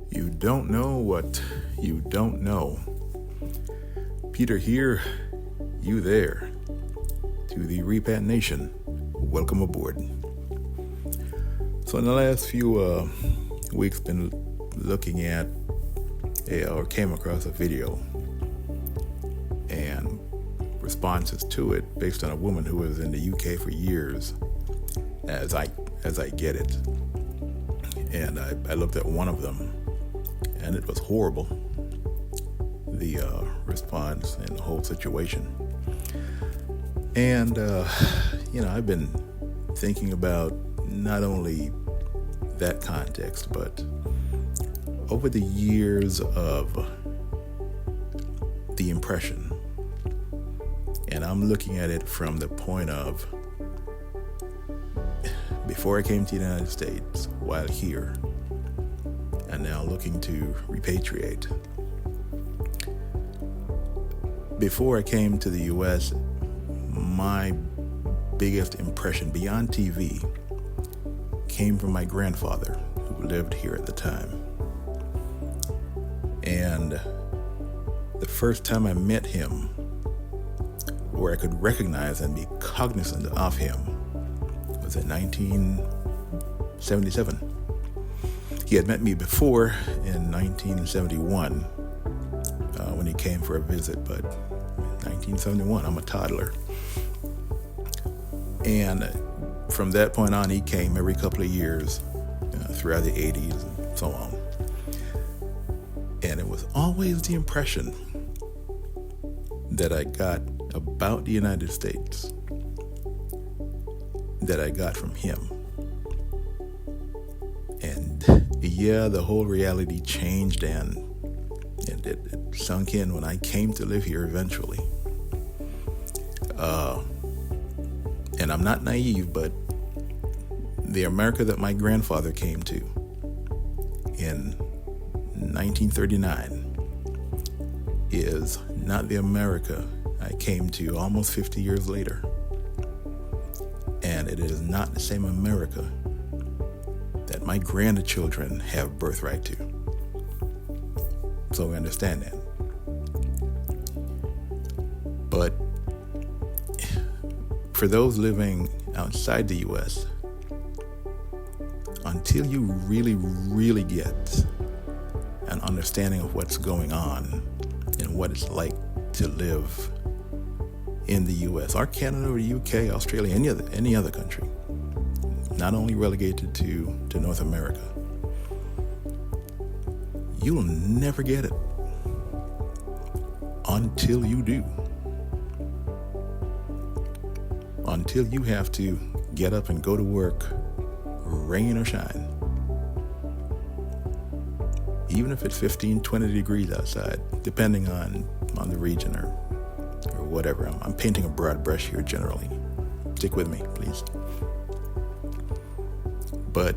You don't know what you don't know. Peter here, you there. To the Repat Nation, welcome aboard. So in the last few weeks, been looking at or came across a video and responses to it based on a woman who was in the UK for years, as I get it. And I looked at one of them, and it was horrible, the response and the whole situation. And, I've been thinking about not only that context, but over the years of the impression. And I'm looking at it from the point of before I came to the United States, while here, and now looking to repatriate. Before I came to the U.S., my biggest impression beyond TV came from my grandfather, who lived here at the time. And the first time I met him, where I could recognize and be cognizant of him, was in 1977. He had met me before in 1971 when he came for a visit, but in 1971, I'm a toddler. And from that point on, he came every couple of years throughout the 80s and so on. And it was always the impression that I got about the United States that I got from him. And yeah, the whole reality changed and it sunk in when I came to live here eventually. And I'm not naive, but the America that my grandfather came to in 1939 is not the America I came to almost 50 years later. And it is not the same America that my grandchildren have birthright to. So we understand that. But for those living outside the U.S., until you really, really get an understanding of what's going on and what it's like to live in the U.S. or Canada or UK, Australia, any other country, not only relegated to North America, you'll never get it until you do. Until you have to get up and go to work, rain or shine. Even if it's 15, 20 degrees outside, depending on the region or whatever. I'm painting a broad brush here generally. Stick with me, please. But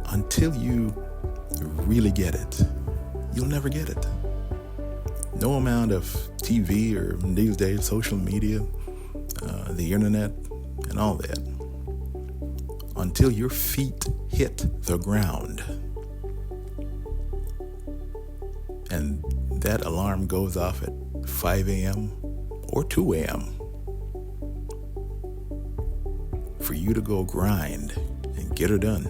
until you really get it, you'll never get it. No amount of TV or these days social media, the internet, and all that, until your feet hit the ground and that alarm goes off at 5 a.m. or 2 a.m. for you to go grind and get her done.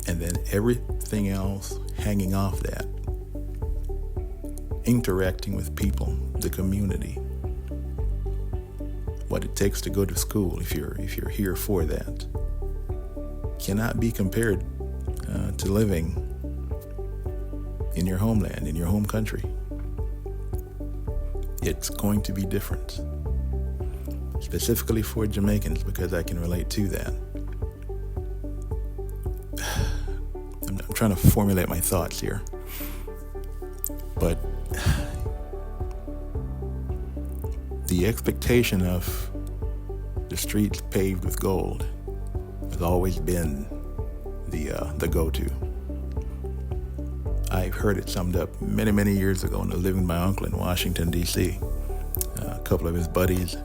And then everything else hanging off that, interacting with people, the community, what it takes to go to school if you're here for that, cannot be compared to living in your homeland, in your home country. It's going to be different, specifically for Jamaicans, because I can relate to that. I'm trying to formulate my thoughts here, but the expectation of the streets paved with gold has always been the go-to. I've heard it summed up many, many years ago when I was living with my uncle in Washington, D.C. A couple of his buddies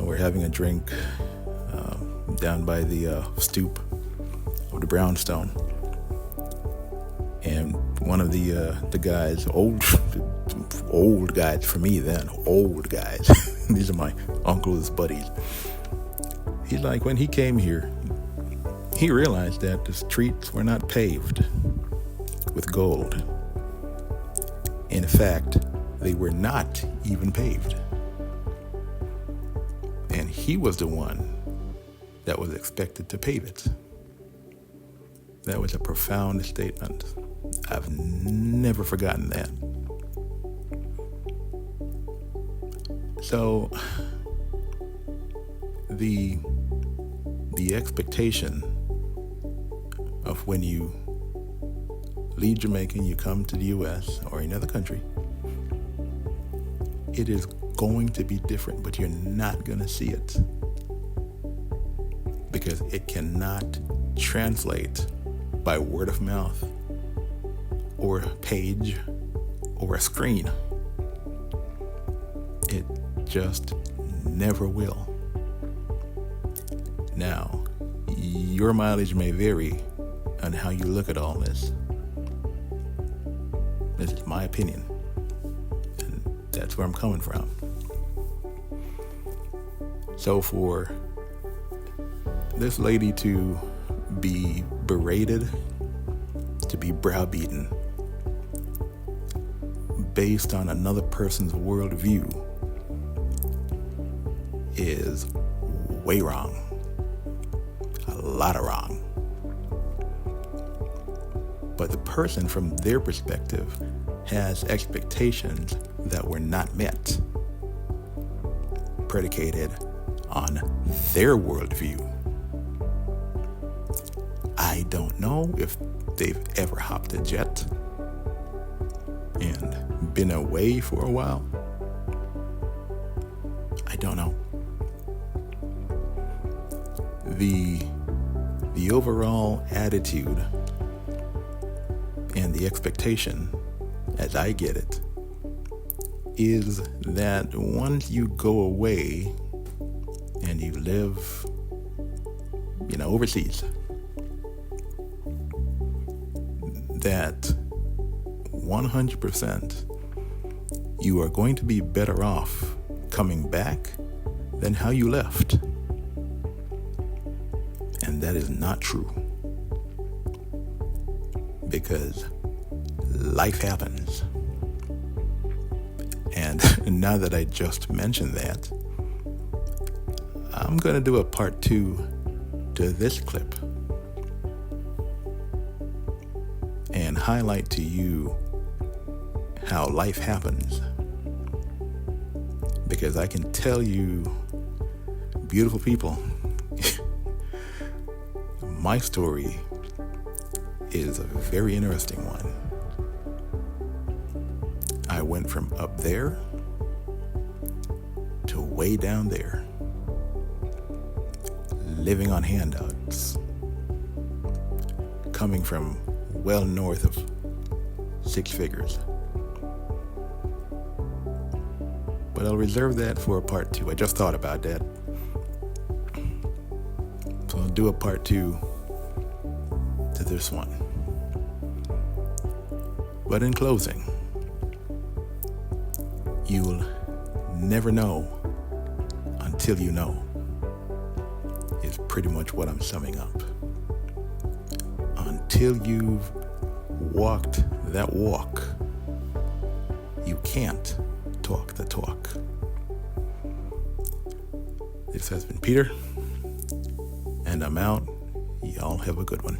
were having a drink down by the stoop the brownstone. And one of the guys, old guys for me then, old guys. These are my uncle's buddies. He's like, when he came here, he realized that the streets were not paved with gold. In fact, they were not even paved. And he was the one that was expected to pave it. That was a profound statement. I've never forgotten that. So the expectation of when you leave Jamaica and you come to the U.S. or another country, it is going to be different, but you're not going to see it because it cannot translate by word of mouth or a page or a screen. It just never will. Now, your mileage may vary on how you look at all this. This is my opinion, and that's where I'm coming from. So for this lady to be berated, to be browbeaten based on another person's worldview is way wrong. A lot of wrong. But the person from their perspective has expectations that were not met, predicated on their worldview. I don't know if they've ever hopped a jet and been away for a while. I don't know. The overall attitude and the expectation, as I get it, is that once you go away and you live, overseas, that 100% you are going to be better off coming back than how you left. And that is not true. Because life happens. And now that I just mentioned that, I'm going to do a part 2 to this clip and highlight to you how life happens. Because I can tell you, beautiful people, my story is a very interesting one. I went from up there to way down there, living on handouts, coming from well north of 6 figures. But I'll reserve that for a part 2. I just thought about that. So I'll do a part 2 to this one. But in closing, you'll never know until you know, is pretty much what I'm summing up. Until you've walked that walk, you can't talk the talk. This has been Peter, and I'm out. Y'all have a good one.